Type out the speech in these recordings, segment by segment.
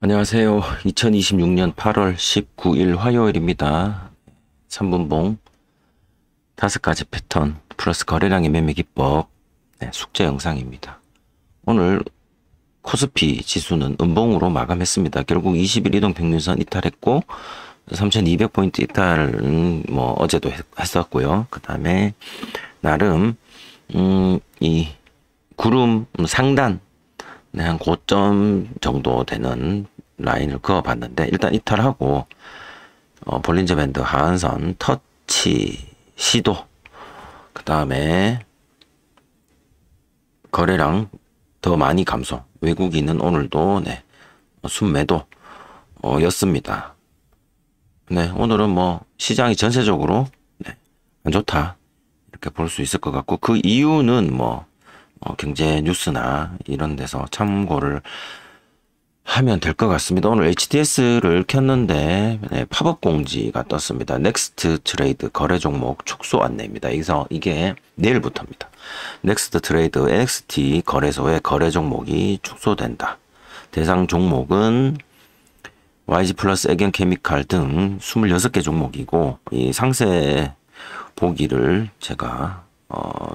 안녕하세요. 2026년 8월 19일 화요일입니다. 3분봉 5가지 패턴 플러스 거래량의 매매 기법 숙제 영상입니다. 오늘 코스피 지수는 음봉으로 마감했습니다. 결국 20일 이동평균선 이탈했고 3200포인트 이탈은 어제도 했었고요. 그 다음에 나름 이 구름 상단 한 고점 정도 되는 라인을 그어봤는데 일단 이탈하고 볼린저 밴드 하한선 터치 시도, 그 다음에 거래량 더 많이 감소, 외국인은 오늘도 순매도 였습니다. 오늘은 시장이 전체적으로 안 좋다 이렇게 볼 수 있을 것 같고, 그 이유는 경제 뉴스나 이런 데서 참고를 하면 될 것 같습니다. 오늘 HTS를 켰는데 팝업 공지가 떴습니다. 넥스트 트레이드 거래 종목 축소 안내입니다. 여기서 이게 내일부터입니다. 넥스트 트레이드 NXT 거래소의 거래 종목이 축소된다. 대상 종목은 YG 플러스 애견 케미칼 등 26개 종목이고, 이 상세 보기를 제가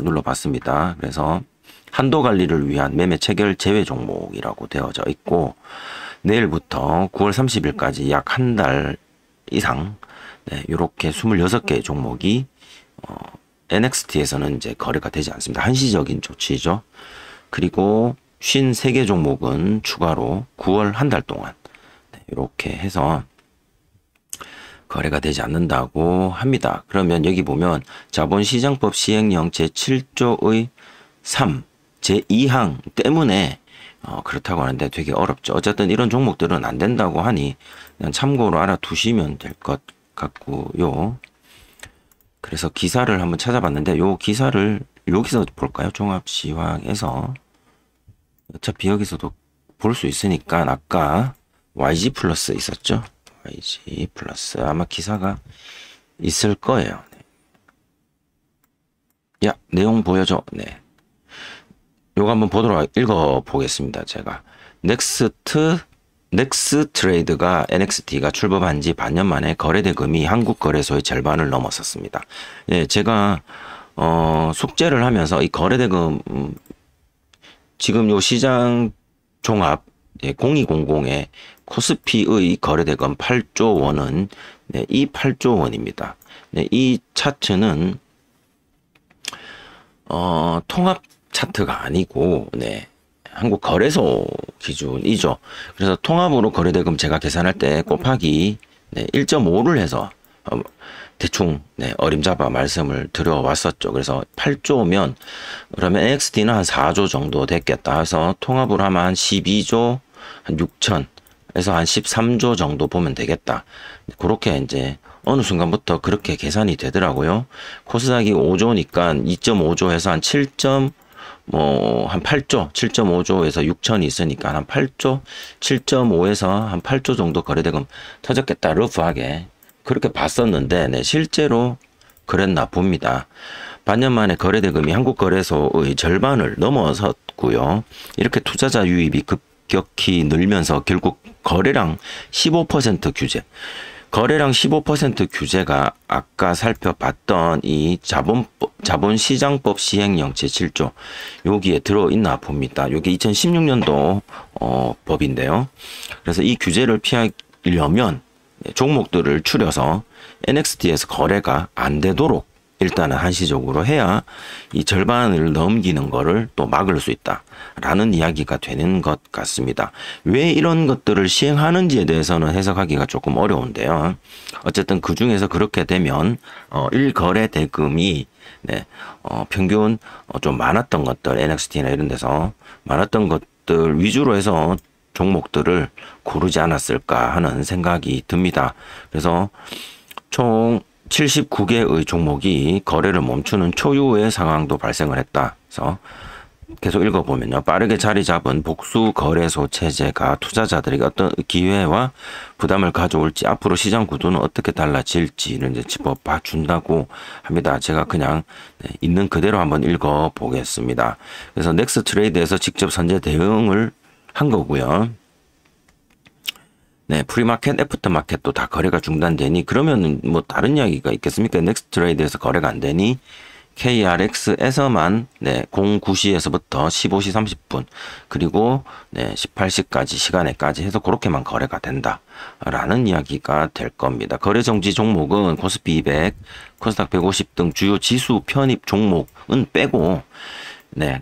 눌러봤습니다. 그래서 한도 관리를 위한 매매 체결 제외 종목이라고 되어져 있고, 내일부터 9월 30일까지 약 한 달 이상 이렇게 26개 종목이 NXT에서는 이제 거래가 되지 않습니다. 한시적인 조치죠. 그리고 53개 종목은 추가로 9월 한 달 동안 이렇게 해서 거래가 되지 않는다고 합니다. 그러면 여기 보면 자본시장법 시행령 제7조의 3 제2항 때문에 그렇다고 하는데 되게 어렵죠. 어쨌든 이런 종목들은 안 된다고 하니 그냥 참고로 알아두시면 될 것 같고요. 그래서 기사를 한번 찾아봤는데 요 기사를 여기서 볼까요? 종합시황에서 어차피 여기서도 볼 수 있으니까 아까 YG 플러스 있었죠? YG 플러스 아마 기사가 있을 거예요. 야, 내용 보여줘. 요거 한번 읽어 보겠습니다. 제가 넥스트 트레이드가 NXT가 출범한 지 반년 만에 거래 대금이 한국 거래소의 절반을 넘어섰습니다. 제가 숙제를 하면서 이 거래 대금 지금 요 시장 종합 0200의 코스피의 거래 대금 8조 원은 이 8조 원입니다. 이 차트는 통합 차트가 아니고 한국 거래소 기준이죠. 그래서 통합으로 거래대금 제가 계산할 때 곱하기 1.5를 해서 대충 어림잡아 말씀을 드려왔었죠. 그래서 8조면 그러면 NXT는 한 4조 정도 됐겠다 해서 통합으로 하면 한 12조 한 6천에서 한 13조 정도 보면 되겠다. 그렇게 이제 어느 순간부터 그렇게 계산이 되더라고요. 코스닥이 5조니까 2.5조 해서 한 8조, 7.5조에서 6천이 있으니까 한 8조, 7.5에서 한 8조 정도 거래대금 터졌겠다. 러프하게. 그렇게 봤었는데, 실제로 그랬나 봅니다. 반년 만에 거래대금이 한국 거래소의 절반을 넘어섰고요. 이렇게 투자자 유입이 급격히 늘면서 결국 거래량 15% 규제. 거래량 15% 규제가 아까 살펴봤던 이 자본시장법 시행령 제7조 여기에 들어있나 봅니다. 이게 2016년도 법인데요. 그래서 이 규제를 피하려면 종목들을 추려서 NXT에서 거래가 안 되도록 일단은 한시적으로 해야 이 절반을 넘기는 거를 또 막을 수 있다라는 이야기가 되는 것 같습니다. 왜 이런 것들을 시행하는지에 대해서는 해석하기가 조금 어려운데요. 어쨌든 그 중에서 그렇게 되면 1거래 대금이 평균 좀 많았던 것들, NXT나 이런 데서 많았던 것들 위주로 해서 종목들을 고르지 않았을까 하는 생각이 듭니다. 그래서 총 79개의 종목이 거래를 멈추는 초유의 상황도 발생을 했다. 그래서 계속 읽어보면요. 빠르게 자리 잡은 복수 거래소 체제가 투자자들에게 어떤 기회와 부담을 가져올지, 앞으로 시장 구도는 어떻게 달라질지를 이제 짚어봐 준다고 합니다. 제가 그냥 있는 그대로 한번 읽어보겠습니다. 그래서 넥스트 트레이드에서 직접 선제 대응을 한 거고요. 네, 프리마켓, 애프터마켓도 다 거래가 중단되니 그러면 뭐 다른 이야기가 있겠습니까? 넥스트 트레이드에서 거래가 안 되니 KRX에서만 네, 09시에서부터 15시 30분 그리고 네, 18시까지 시간에까지 해서 그렇게만 거래가 된다라는 이야기가 될 겁니다. 거래 정지 종목은 코스피 200, 코스닥 150 등 주요 지수 편입 종목은 빼고 네,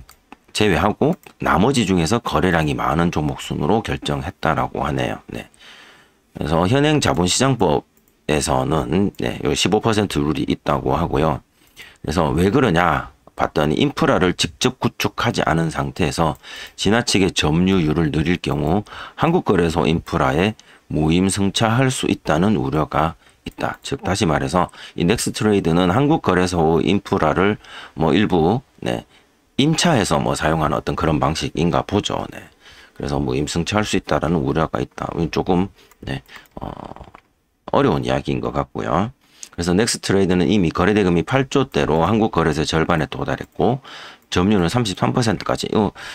제외하고 나머지 중에서 거래량이 많은 종목 순으로 결정했다라고 하네요. 네. 그래서 현행 자본시장법에서는 네, 15% 룰이 있다고 하고요. 그래서 왜 그러냐 봤더니 인프라를 직접 구축하지 않은 상태에서 지나치게 점유율을 늘릴 경우 한국거래소 인프라에 무임승차할 수 있다는 우려가 있다. 즉 다시 말해서 이 넥스트레이드는 한국거래소 인프라를 뭐 일부 네, 임차해서 뭐 사용하는 어떤 그런 방식인가 보죠. 네. 그래서 무임승차할 수 있다라는 우려가 있다. 조금 네, 어려운 이야기인 것 같고요. 그래서 넥스트레이드는 이미 거래대금이 8조대로 한국거래소의 절반에 도달했고 점유율은 33%까지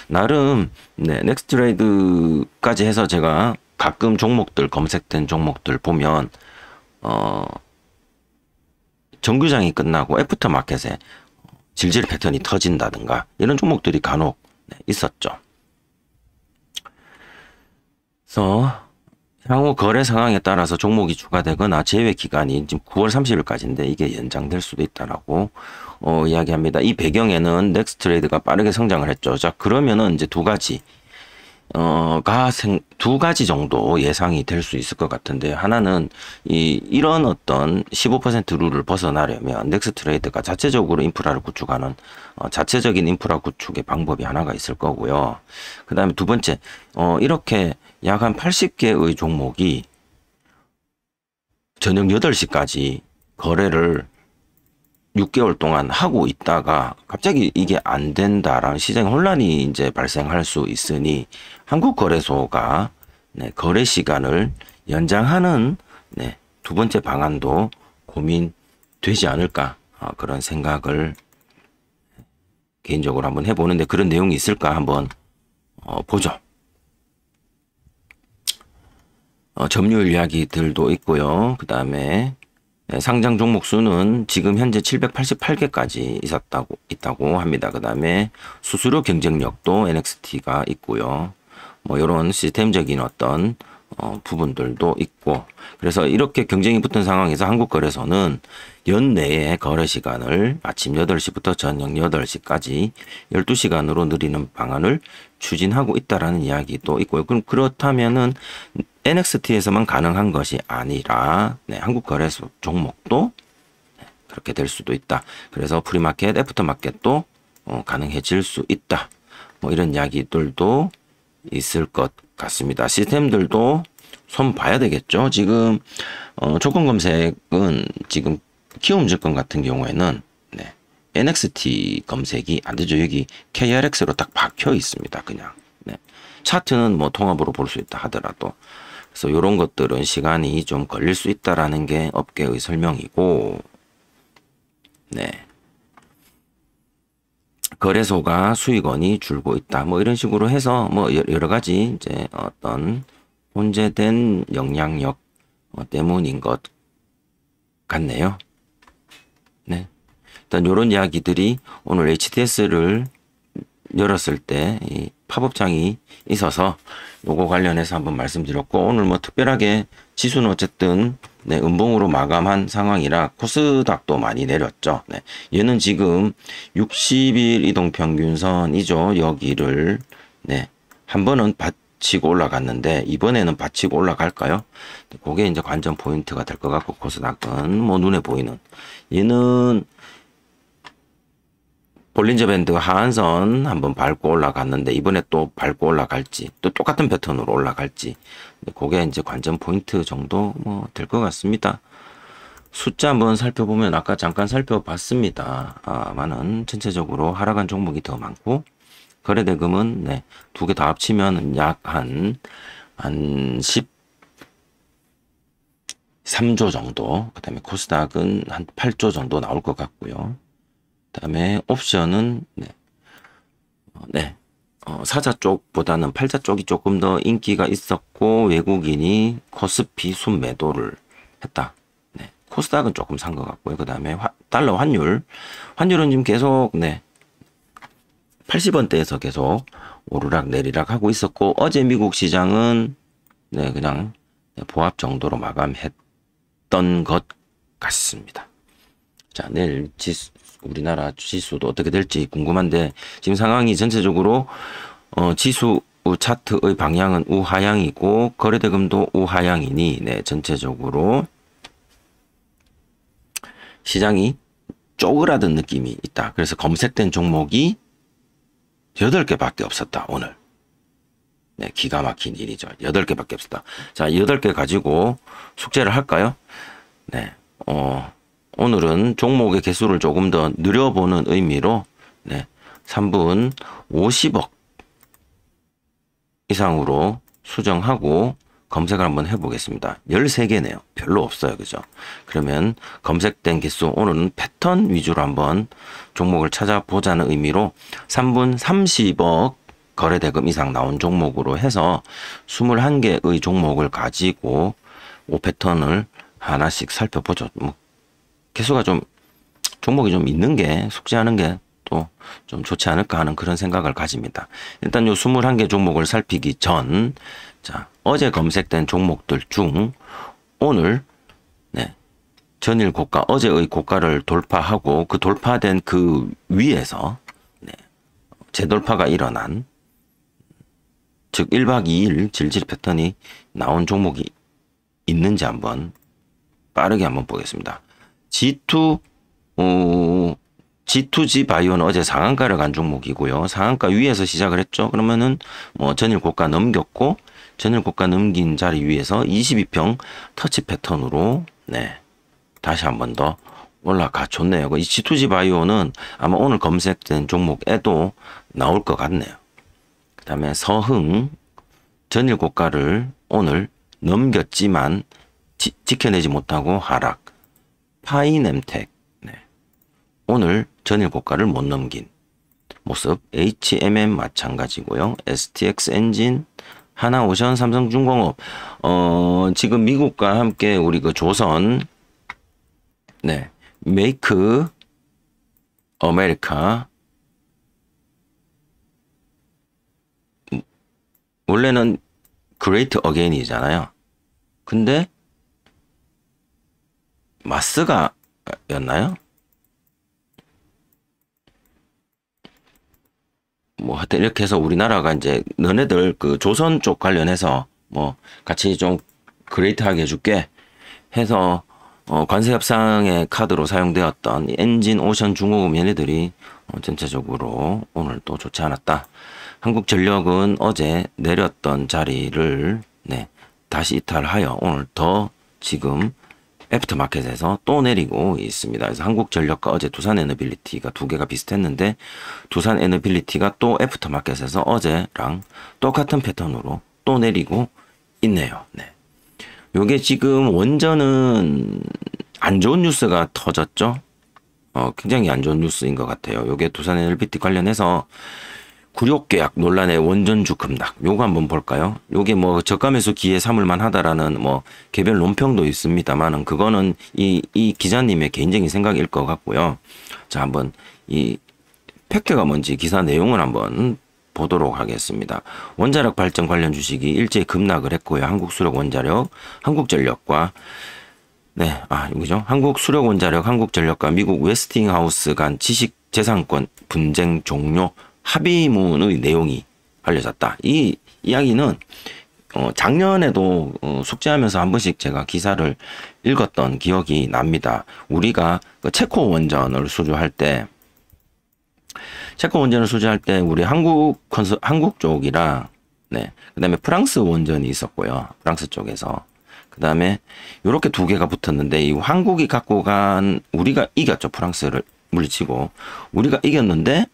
나름 네, 넥스트레이드까지 해서 제가 가끔 종목들 검색된 종목들 보면 정규장이 끝나고 애프터마켓에 질질 패턴이 터진다든가 이런 종목들이 간혹 네, 있었죠. 그래서 향후 거래 상황에 따라서 종목이 추가되거나 제외 기간이 지금 9월 30일까지인데 이게 연장될 수도 있다라고 이야기합니다. 이 배경에는 넥스트레이드가 빠르게 성장을 했죠. 자, 그러면은 이제 두 가지 두 가지 정도 예상이 될 수 있을 것 같은데 하나는 이런 어떤 15% 룰을 벗어나려면 넥스트레이드가 자체적으로 인프라를 구축하는 자체적인 인프라 구축의 방법이 하나가 있을 거고요. 그 다음에 두 번째 이렇게 약 한 80개의 종목이 저녁 8시까지 거래를 6개월 동안 하고 있다가 갑자기 이게 안 된다라는 시장 혼란이 이제 발생할 수 있으니 한국거래소가 네, 거래 시간을 연장하는 네, 두 번째 방안도 고민되지 않을까 그런 생각을 개인적으로 한번 해보는데 그런 내용이 있을까 한번 보죠. 점유율 이야기들도 있고요. 그 다음에 상장 종목 수는 지금 현재 788개까지 있다고 합니다. 그 다음에 수수료 경쟁력도 NXT가 있고요. 뭐 이런 시스템적인 어떤 부분들도 있고 그래서 이렇게 경쟁이 붙은 상황에서 한국거래소는 연내에 거래 시간을 아침 8시부터 저녁 8시까지 12시간으로 늘리는 방안을 추진하고 있다라는 이야기도 있고요. 그럼 그렇다면은 NXT에서만 가능한 것이 아니라 네, 한국거래소 종목도 그렇게 될 수도 있다. 그래서 프리마켓, 애프터마켓도 가능해질 수 있다. 뭐 이런 이야기들도 있을 것 같습니다. 시스템들도 손 봐야 되겠죠. 지금 조건 검색은 지금 키움증권 같은 경우에는 네, NXT 검색이 안 되죠. 여기 KRX로 딱 박혀 있습니다. 그냥 네. 차트는 뭐 통합으로 볼 수 있다 하더라도 그래서 이런 것들은 시간이 좀 걸릴 수 있다라는 게 업계의 설명이고 네. 거래소가 수익원이 줄고 있다. 뭐 이런 식으로 해서 뭐 여러 가지 이제 어떤 혼재된 영향력 때문인 것 같네요. 네. 일단 이런 이야기들이 오늘 HTS를 열었을 때 이 팝업창이 있어서 요거 관련해서 한번 말씀드렸고 오늘 뭐 특별하게 지수는 어쨌든 네, 음봉으로 마감한 상황이라 코스닥도 많이 내렸죠. 네. 얘는 지금 60일 이동평균선이죠. 여기를 네, 한 번은 받치고 올라갔는데 이번에는 받치고 올라갈까요? 그게 이제 관전 포인트가 될 것 같고 코스닥은 뭐 눈에 보이는 얘는 볼린저 밴드 하한선 한번 밟고 올라갔는데 이번에 또 밟고 올라갈지 또 똑같은 패턴으로 올라갈지 그게 이제 관전 포인트 정도 뭐 될 것 같습니다. 숫자 한번 살펴보면 아까 잠깐 살펴봤습니다. 아마는 전체적으로 하락한 종목이 더 많고 거래대금은 네, 두 개 다 합치면 약 한 13조 정도 그 다음에 코스닥은 한 8조 정도 나올 것 같고요. 그 다음에 옵션은 네, 사자 쪽보다는 팔자 쪽이 조금 더 인기가 있었고 외국인이 코스피 순매도를 했다. 네. 코스닥은 조금 산 것 같고요. 그 다음에 달러 환율은 지금 계속 80원대에서 계속 오르락 내리락 하고 있었고 어제 미국 시장은 그냥 보합 정도로 마감했던 것 같습니다. 자, 내일 우리나라 지수도 어떻게 될지 궁금한데 지금 상황이 전체적으로 지수 차트의 방향은 우하향이고 거래대금도 우하향이니 전체적으로 시장이 쪼그라든 느낌이 있다. 그래서 검색된 종목이 8개밖에 없었다. 오늘. 기가 막힌 일이죠. 8개밖에 없었다. 자, 8개 가지고 숙제를 할까요? 오늘은 종목의 개수를 조금 더 늘려보는 의미로 3분 50억 이상으로 수정하고 검색을 한번 해보겠습니다. 13개네요. 별로 없어요. 그죠? 그러면 검색된 개수 오늘은 패턴 위주로 한번 종목을 찾아보자는 의미로 3분 30억 거래대금 이상 나온 종목으로 해서 21개의 종목을 가지고 5패턴을 하나씩 살펴보죠. 개수가 좀 종목이 좀 있는 게 숙지하는 게 또 좀 좋지 않을까 하는 그런 생각을 가집니다. 일단 요 21개 종목을 살피기 전 자, 어제 검색된 종목들 중 오늘 전일 고가 어제의 고가를 돌파하고 그 돌파된 그 위에서 재돌파가 일어난 즉 1박 2일 질질 패턴이 나온 종목이 있는지 한번 빠르게 한번 보겠습니다. G2G 바이오는 어제 상한가를 간 종목이고요. 상한가 위에서 시작을 했죠. 그러면은 전일 고가 넘겼고 전일 고가 넘긴 자리 위에서 22평 터치 패턴으로 다시 한 번 더 올라가 줬네요. 이 G2G 바이오는 아마 오늘 검색된 종목에도 나올 것 같네요. 그 다음에 서흥 전일 고가를 오늘 넘겼지만 지켜내지 못하고 하락. 파이넴텍 오늘 전일 고가를 못 넘긴 모습. HMM 마찬가지고요. STX 엔진, 하나오션, 삼성중공업 지금 미국과 함께 우리 그 조선 메이크 아메리카 원래는 그레이트 어게인이잖아요. 근데 마스가 였나요? 하여튼 이렇게 해서 우리나라가 이제 너네들 그 조선 쪽 관련해서 같이 좀 그레이트하게 해줄게 해서 관세 협상의 카드로 사용되었던 엔진, 오션, 중공업 얘네들이 전체적으로 오늘 또 좋지 않았다. 한국전력은 어제 내렸던 자리를 다시 이탈하여 오늘 더 지금 애프터마켓에서 또 내리고 있습니다. 그래서 한국전력과 어제 두산에너빌리티가 두 개가 비슷했는데 두산에너빌리티가 또 애프터마켓에서 어제랑 똑같은 패턴으로 또 내리고 있네요. 요게 지금 원전은 안 좋은 뉴스가 터졌죠. 굉장히 안 좋은 뉴스인 것 같아요. 요게 두산에너빌리티 관련해서 구력 계약 논란의 원전주 급락. 요거 한번 볼까요? 요게 저가매수 기회 삼을만 하다라는 개별 논평도 있습니다만은 그거는 이 기자님의 개인적인 생각일 것 같고요. 자, 한번 이 팩트가 뭔지 기사 내용을 한번 보도록 하겠습니다. 원자력 발전 관련 주식이 일제히 급락을 했고요. 한국수력원자력, 한국전력과 이거죠. 한국수력원자력, 한국전력과 미국 웨스팅하우스 간 지식재산권 분쟁 종료 합의문의 내용이 알려졌다. 이 이야기는 작년에도 숙제하면서 한 번씩 제가 기사를 읽었던 기억이 납니다. 우리가 그 체코 원전을 수주할 때 우리 한국 쪽이랑 그다음에 프랑스 원전이 있었고요. 프랑스 쪽에서 그다음에 요렇게 두 개가 붙었는데 이 한국이 갖고 간 우리가 이겼죠. 프랑스를 물리치고 우리가 이겼는데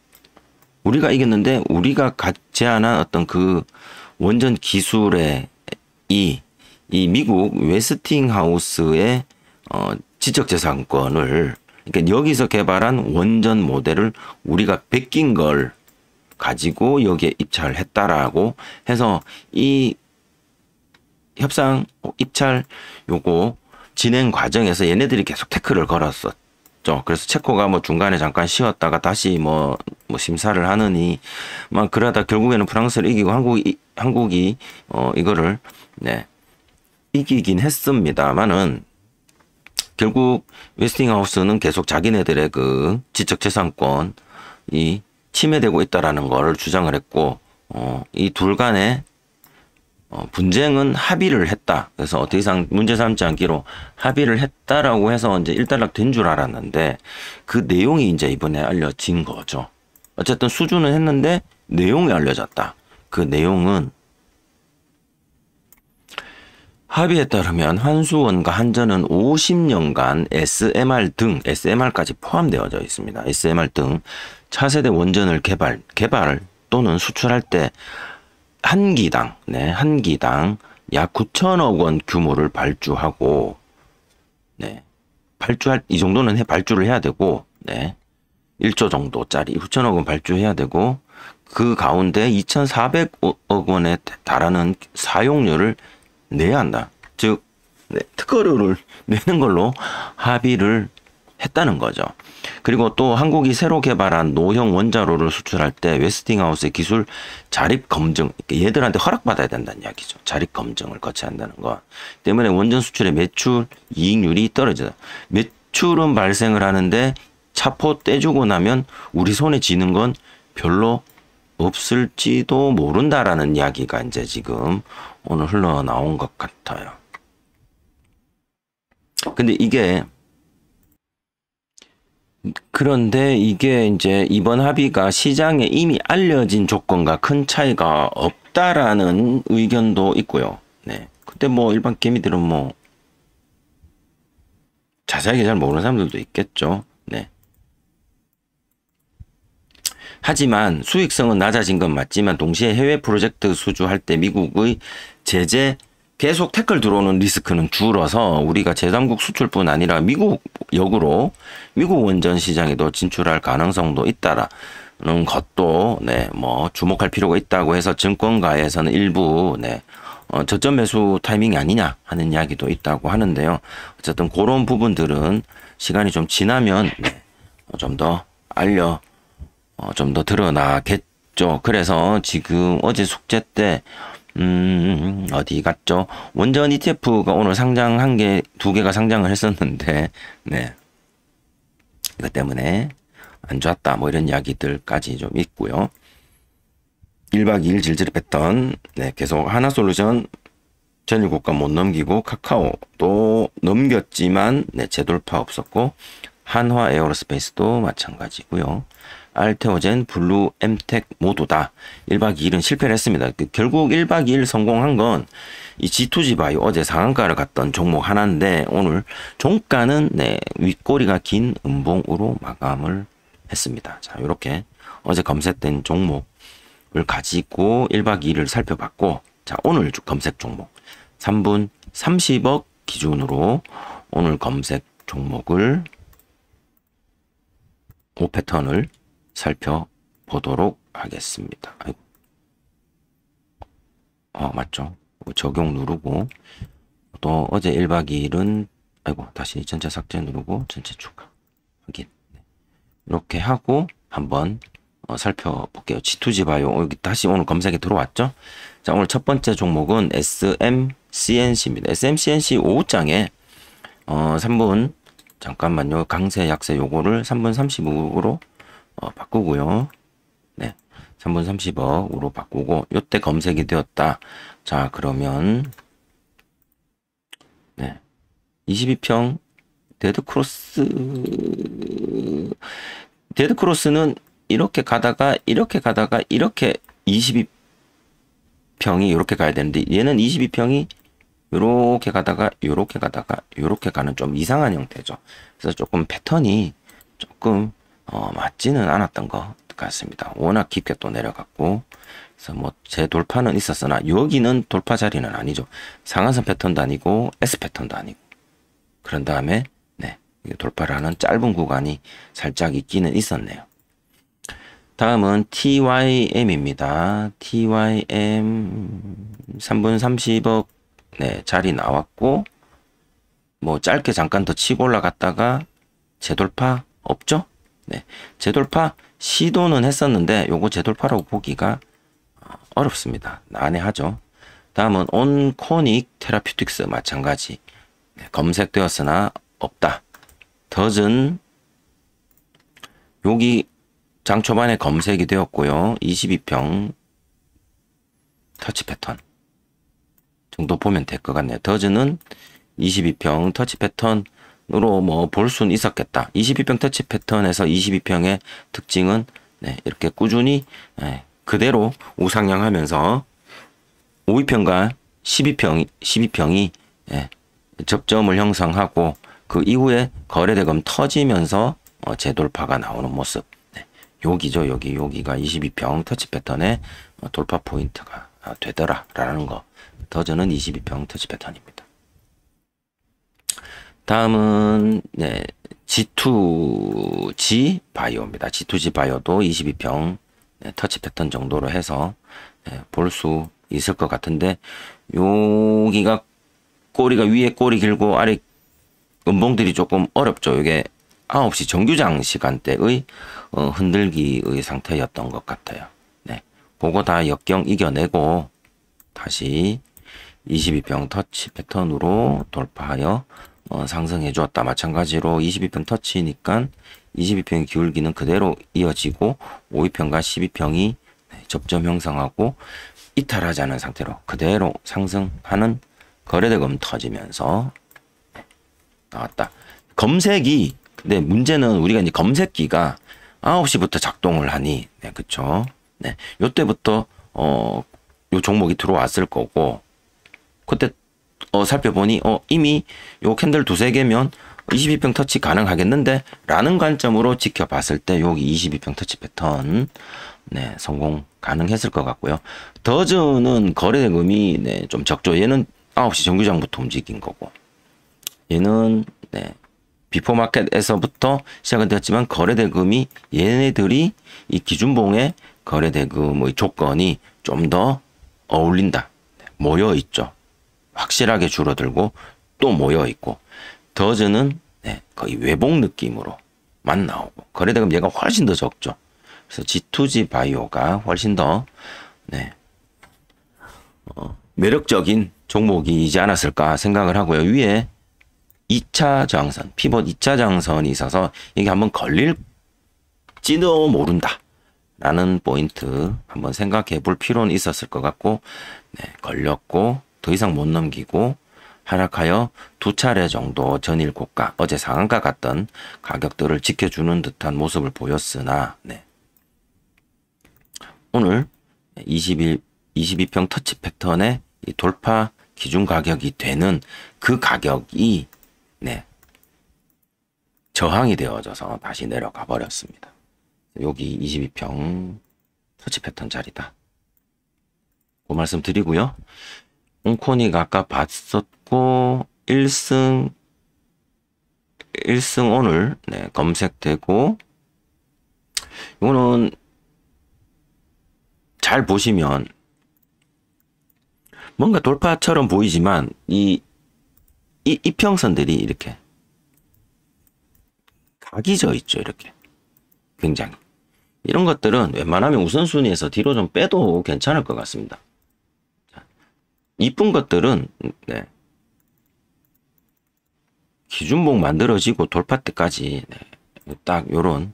우리가 제안한 어떤 그 원전 기술의 이 미국 웨스팅하우스의 지적재산권을 그러니까 여기서 개발한 원전 모델을 우리가 베낀 걸 가지고 여기에 입찰을 했다라고 해서 이 협상 입찰 요거 진행 과정에서 얘네들이 계속 태클을 걸었었죠. 그래서 체코가 뭐 중간에 잠깐 쉬었다가 다시 뭐 심사를 하느니 막 그러다 결국에는 프랑스를 이기고 한국이 이거를 네 이기긴 했습니다만은 결국 웨스팅하우스는 계속 자기네들의 그 지적재산권이 침해되고 있다라는 걸 주장을 했고 이 둘 간의 분쟁은 합의를 했다. 그래서 더 이상 문제 삼지 않기로 합의를 했다라고 해서 이제 일단락 된 줄 알았는데 그 내용이 이제 이번에 알려진 거죠. 어쨌든 수주는 했는데 내용이 알려졌다. 그 내용은 합의에 따르면 환수원과 한전은 50년간 SMR 등 SMR까지 포함되어져 있습니다. SMR 등 차세대 원전을 개발 또는 수출할 때 한 기당 약 9천억 원 규모를 발주하고 이 정도는 발주를 해야 되고 1조 정도짜리 9천억 원 발주해야 되고 그 가운데 2,400억 원에 달하는 사용료를 내야 한다. 즉 특허료를 내는 걸로 합의를 했다는 거죠. 그리고 또 한국이 새로 개발한 노형 원자로를 수출할 때 웨스팅하우스의 기술 자립 검증, 얘들한테 허락받아야 된다는 이야기죠. 자립 검증을 거쳐야 한다는 거 때문에 원전 수출의 매출 이익률이 떨어져요. 매출은 발생을 하는데 차포 떼주고 나면 우리 손에 쥐는 건 별로 없을지도 모른다라는 이야기가 이제 지금 오늘 흘러나온 것 같아요. 그런데 이게 이제 이번 합의가 시장에 이미 알려진 조건과 큰 차이가 없다라는 의견도 있고요. 근데 뭐 일반 개미들은 뭐 자세하게 잘 모르는 사람들도 있겠죠. 하지만 수익성은 낮아진 건 맞지만 동시에 해외 프로젝트 수주할 때 미국의 제재 계속 태클 들어오는 리스크는 줄어서 우리가 제3국 수출뿐 아니라 미국 원전 시장에도 진출할 가능성도 있다라는 것도 뭐 주목할 필요가 있다고 해서 증권가에서는 일부 저점 매수 타이밍이 아니냐 하는 이야기도 있다고 하는데요. 어쨌든 그런 부분들은 시간이 좀 지나면 좀 더 좀 더 드러나겠죠. 그래서 지금 어제 숙제 때 어디 갔죠? 원전 ETF가 오늘 상장한 게 2개가 상장을 했었는데, 이것 때문에 안 좋았다. 뭐 이런 이야기들까지 좀 있고요. 1박 2일 질질했던, 계속 하나솔루션 전일고가 못 넘기고, 카카오도 넘겼지만, 재돌파 없었고, 한화 에어로스페이스도 마찬가지고요. 알테오젠, 블루, 엠텍 모두 다 1박 2일은 실패를 했습니다. 결국 1박 2일 성공한 건 이 G2G 바이오 어제 상한가를 갔던 종목 하나인데 오늘 종가는 윗꼬리가 긴 음봉으로 마감을 했습니다. 자, 이렇게 어제 검색된 종목을 가지고 1박 2일을 살펴봤고, 자, 오늘 검색 종목 3분 30억 기준으로 오늘 검색 종목을 5패턴을 살펴보도록 하겠습니다. 아이고. 맞죠. 적용 누르고, 또 어제 1박 2일은, 다시 전체 삭제 누르고, 전체 추가. 확인. 이렇게 하고, 한번 살펴볼게요. G2G 바이오. 여기 다시 오늘 검색에 들어왔죠? 자, 오늘 첫 번째 종목은 SMCNC입니다. SMCNC 오후장에, 3분, 잠깐만요. 강세, 약세 요거를 3분 30억으로 바꾸고요. 3분 30억으로 바꾸고 요때 검색이 되었다. 자, 그러면 22평 데드크로스는 이렇게 가다가 이렇게 22평이 이렇게 가야 되는데 얘는 22평이 요렇게 가다가 요렇게 가는 좀 이상한 형태죠. 그래서 조금 패턴이 조금 맞지는 않았던 것 같습니다. 워낙 깊게 또 내려갔고, 그래서 뭐 재돌파는 있었으나 여기는 돌파 자리는 아니죠. 상한선 패턴도 아니고 S 패턴도 아니고. 그런 다음에 돌파를 하는 짧은 구간이 살짝 있기는 있었네요. 다음은 TYM입니다. TYM 3분 30억 네, 자리 나왔고 뭐 짧게 잠깐 더 치고 올라갔다가 재돌파 없죠? 네, 재돌파 시도는 했었는데 요거 재돌파라고 보기가 어렵습니다. 난해하죠. 다음은 온코닉 테라퓨틱스 마찬가지 네, 검색되었으나 없다. 더즌 여기 장 초반에 검색이 되었고요. 22평 터치 패턴 정도 보면 될 것 같네요. 더즈는 22평 터치 패턴으로 뭐 볼 수는 있었겠다. 22평 터치 패턴에서 22평의 특징은 네, 이렇게 꾸준히 네, 그대로 우상향하면서 5위평과 12평이 네, 접점을 형성하고 그 이후에 거래대금 터지면서 재돌파가 나오는 모습. 네, 여기죠. 여기가 22평 터치 패턴의 돌파 포인트가 되더라라는 거. 더저는 22평 터치 패턴입니다. 다음은 네, G2G 바이오입니다. G2G 바이오도 22평 네, 터치 패턴 정도로 해서 네, 볼 수 있을 것 같은데 여기가 꼬리가 위에 꼬리 길고 아래 음봉들이 조금 어렵죠. 이게 9시 정규장 시간대의 흔들기의 상태였던 것 같아요. 네, 그거 다 역경 이겨내고 다시 22평 터치 패턴으로 돌파하여 상승해 주었다. 마찬가지로 22평 터치니까 22평의 기울기는 그대로 이어지고 5위평과 12평이 접점 형성하고 이탈하지 않은 상태로 그대로 상승하는 거래대금 터지면서 나왔다. 검색이 근데 문제는 우리가 이제 검색기가 9시부터 작동을 하니 네, 그쵸? 네. 요때부터 요 종목이 들어왔을 거고 그때 살펴보니 이미 요 캔들 두세 개면 22평 터치 가능하겠는데 라는 관점으로 지켜봤을 때 여기 22평 터치 패턴 네, 성공 가능했을 것 같고요. 더즈는 거래대금이 네, 좀 적죠. 얘는 9시 정규장부터 움직인 거고 얘는 네, 비포마켓에서부터 시작은 되었지만 거래대금이 얘네들이 이 기준봉의 거래대금의 조건이 좀 더 어울린다. 모여 있죠. 확실하게 줄어들고 또 모여 있고 더즈는 네, 거의 외봉 느낌으로만 나오고 거래대금 얘가 훨씬 더 적죠. 그래서 G2G 바이오가 훨씬 더 네, 매력적인 종목이지 않았을까 생각을 하고요. 위에 2차 저항선, 피벗 2차 저항선이 있어서 이게 한번 걸릴지도 모른다. 라는 포인트 한번 생각해 볼 필요는 있었을 것 같고 네, 걸렸고 더 이상 못 넘기고 하락하여 두 차례 정도 전일 고가 어제 상한가 같던 가격들을 지켜주는 듯한 모습을 보였으나 네. 오늘 22평 터치 패턴의 돌파 기준 가격이 되는 그 가격이 네, 저항이 되어져서 다시 내려가 버렸습니다. 여기 22평 터치 패턴 자리다. 그 말씀 드리고요. 온코닉 아까 봤었고 1승 오늘 네, 검색되고 이거는 잘 보시면 뭔가 돌파처럼 보이지만 이 이평선들이 이렇게 각이 져 있죠. 이렇게 굉장히 이런 것들은 웬만하면 우선순위에서 뒤로 좀 빼도 괜찮을 것 같습니다. 이쁜 것들은 네. 기준봉 만들어지고 돌파 때까지 네. 딱 요런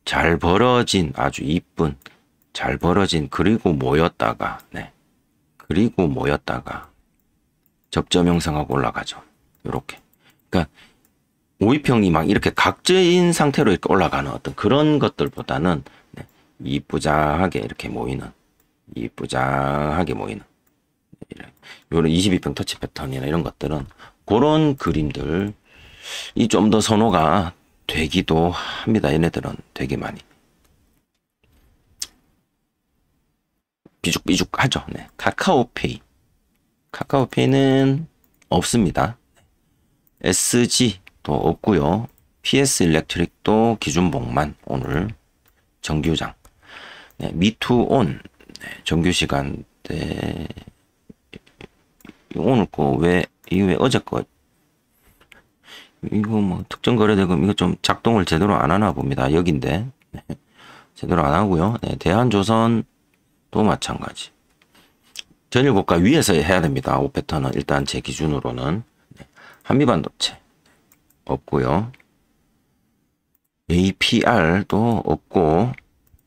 잘 벌어진 아주 이쁜 잘 벌어진 그리고 모였다가 네. 그리고 모였다가 접점 형성하고 올라가죠. 요렇게. 그러니까 5위평이 막 이렇게 각져인 상태로 이렇게 올라가는 어떤 그런 것들보다는 네, 이쁘장하게 이렇게 모이는 요런 22평 터치 패턴이나 이런 것들은 그런 그림들 이 좀 더 선호가 되기도 합니다. 얘네들은 되게 많이 삐죽삐죽하죠. 네. 카카오페이는 없습니다. SG도 없고요. PS 일렉트릭도 기준봉만 오늘 정규장 네, 미투온 네, 정규 시간대 오늘 거 왜 이게 어제 거 이거 뭐 특정 거래대금 이거 좀 작동을 제대로 안 하나 봅니다. 여긴데 네, 제대로 안 하고요. 네, 대한조선도 마찬가지. 전일 고가 위에서 해야 됩니다. 5패턴은 일단 제 기준으로는 네, 한미반도체 없고요. APR도 없고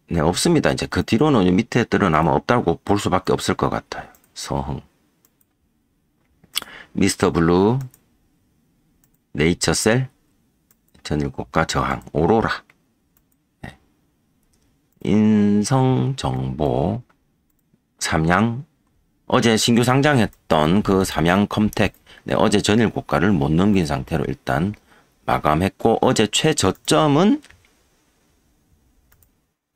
네, 없습니다. 이제 그 뒤로는 밑에 들은 아마 없다고 볼 수밖에 없을 것 같아요. 서흥, 미스터 블루, 네이처셀, 전일고가 저항, 오로라, 네. 인성정보, 삼양, 어제 신규 상장했던 그 삼양컴텍, 네, 어제 전일고가를 못 넘긴 상태로 일단 마감했고, 어제 최저점은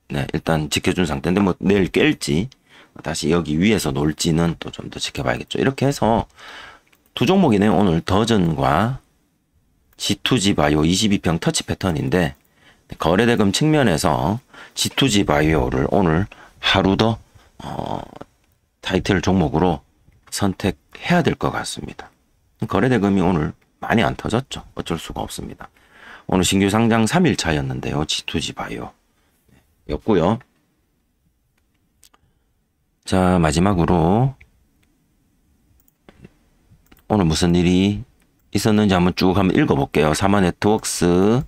네, 일단 지켜준 상태인데 뭐 내일 깰지 다시 여기 위에서 놀지는 또 좀 더 지켜봐야겠죠. 이렇게 해서 두 종목이네요. 오늘 더전과 G2G 바이오 22평 터치 패턴인데 거래대금 측면에서 G2G 바이오를 오늘 하루 더 타이틀 종목으로 선택해야 될 것 같습니다. 거래대금이 오늘 많이 안 터졌죠. 어쩔 수가 없습니다. 오늘 신규 상장 3일 차였는데요. G2G 바이오 였고요. 자, 마지막으로 오늘 무슨 일이 있었는지 한번 쭉 한번 읽어볼게요. 삼화네트웍스,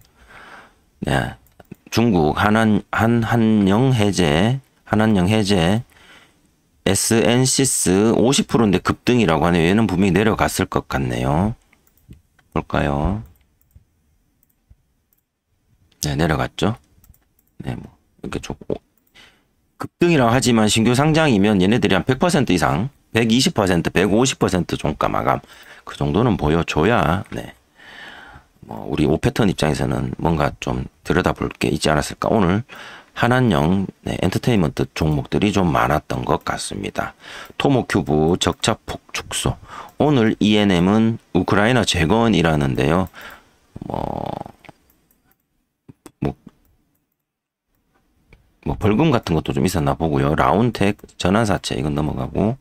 네, 중국 한한영 해제, SNC스 50%인데 급등이라고 하네요. 얘는 분명히 내려갔을 것 같네요. 볼까요? 네, 내려갔죠. 네, 뭐 이렇게 좀 급등이라고 하지만 신규 상장이면 얘네들이 한 100% 이상, 120%, 150% 종가 마감 그 정도는 보여줘야 네. 뭐 우리 5패턴 입장에서는 뭔가 좀 들여다볼 게 있지 않았을까. 오늘 한한영 네, 엔터테인먼트 종목들이 좀 많았던 것 같습니다. 토모큐브 적자폭 축소. 오늘 ENM은 우크라이나 재건이라는데요. 뭐 벌금 같은 것도 좀 있었나 보고요. 라운텍 전환사채 이건 넘어가고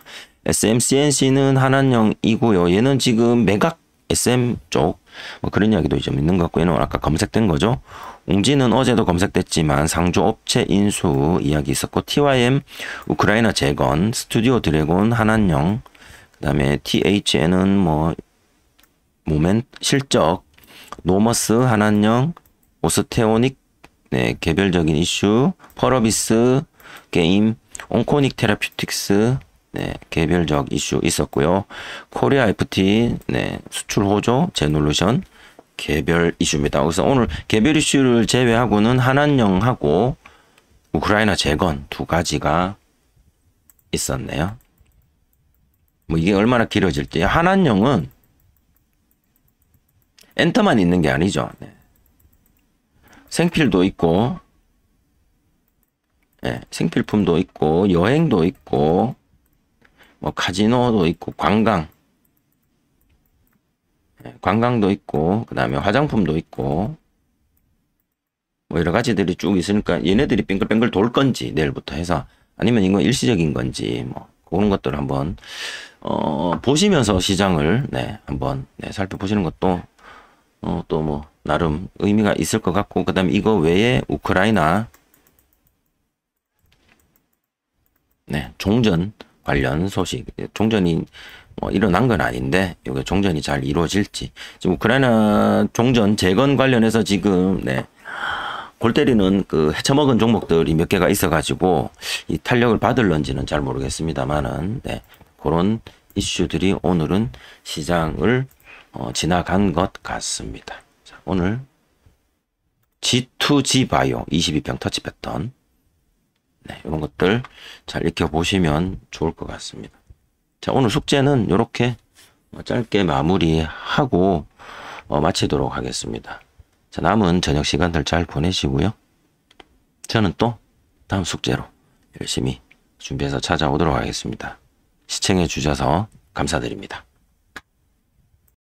SMCNC는 한한영이고요. 얘는 지금 매각 SM 쪽 뭐 그런 이야기도 좀 있는 것 같고 얘는 아까 검색된 거죠. 웅진은 어제도 검색됐지만 상조업체 인수 이야기 있었고 TYM 우크라이나 재건 스튜디오 드래곤 한한영 그 다음에 THN은 뭐 모멘 실적 노머스 한한영 오스테오닉 네, 개별적인 이슈, 펄어비스, 게임, 온코닉 테라퓨틱스, 네, 개별적 이슈 있었고요. 코리아 FT, 네, 수출 호조, 제놀루션, 개별 이슈입니다. 그래서 오늘 개별 이슈를 제외하고는 한한영하고 우크라이나 재건 두 가지가 있었네요. 뭐 이게 얼마나 길어질지. 한한영은 엔터만 있는 게 아니죠. 네. 생필도 있고, 예, 생필품도 있고, 여행도 있고, 뭐 카지노도 있고, 관광, 예, 관광도 있고, 그 다음에 화장품도 있고, 뭐 여러 가지들이 쭉 있으니까 얘네들이 빙글빙글 돌 건지 내일부터 해서 아니면 이건 일시적인 건지 뭐 그런 것들을 한번 보시면서 시장을 네, 한번 네, 살펴보시는 것도 또 뭐 나름 의미가 있을 것 같고 그 다음에 이거 외에 우크라이나 네, 종전 관련 소식 종전이 뭐 일어난 건 아닌데 이게 종전이 잘 이루어질지 지금 우크라이나 종전 재건 관련해서 지금 네, 골 때리는 그 헤쳐먹은 종목들이 몇 개가 있어 가지고 이 탄력을 받을런지는 잘 모르겠습니다만은 네, 그런 이슈들이 오늘은 시장을 지나간 것 같습니다. 자, 오늘 G2G 바이오 22평 터치 패턴 네, 이런 것들 잘 익혀보시면 좋을 것 같습니다. 자, 오늘 숙제는 이렇게 짧게 마무리하고 마치도록 하겠습니다. 자, 남은 저녁 시간들 잘 보내시고요. 저는 또 다음 숙제로 열심히 준비해서 찾아오도록 하겠습니다. 시청해 주셔서 감사드립니다.